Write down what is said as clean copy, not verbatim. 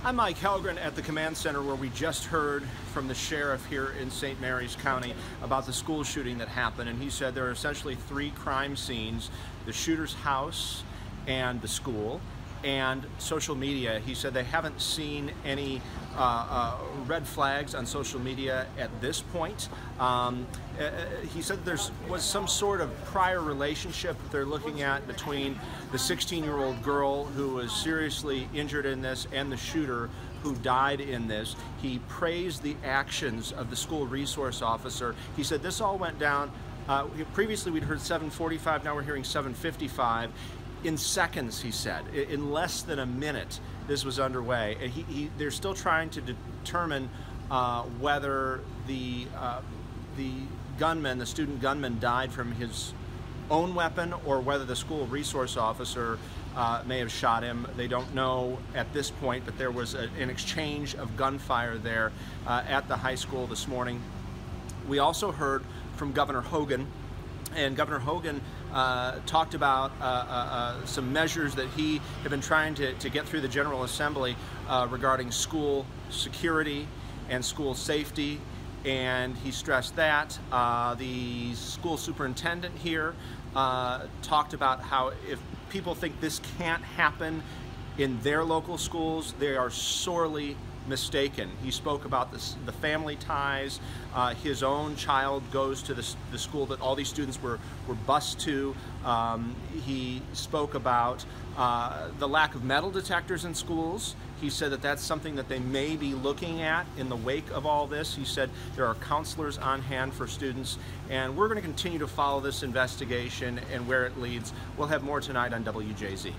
I'm Mike Hellgren at the command center, where we just heard from the sheriff here in St. Mary's County about the school shooting that happened, and he said there are essentially three crime scenes: the shooter's house and the school and social media. He said they haven't seen any red flags on social media at this point. He said there was some sort of prior relationship that they're looking at between the 16-year-old girl who was seriously injured in this and the shooter who died in this. He praised the actions of the school resource officer. He said this all went down, previously we'd heard 7:45, now we're hearing 7:55. In seconds, he said, in less than a minute, this was underway. They're still trying to determine whether the gunman, the student gunman, died from his own weapon or whether the school resource officer may have shot him. They don't know at this point, but there was an exchange of gunfire there at the high school this morning. We also heard from Governor Hogan, and Governor Hogan talked about some measures that he had been trying to get through the General Assembly regarding school security and school safety, and he stressed that. The school superintendent here talked about how if people think this can't happen in their local schools, they are sorely mistaken. He spoke about the family ties. His own child goes to the school that all these students were bused to. He spoke about the lack of metal detectors in schools. He said that that's something that they may be looking at in the wake of all this. He said there are counselors on hand for students, and we're going to continue to follow this investigation and where it leads. We'll have more tonight on WJZ.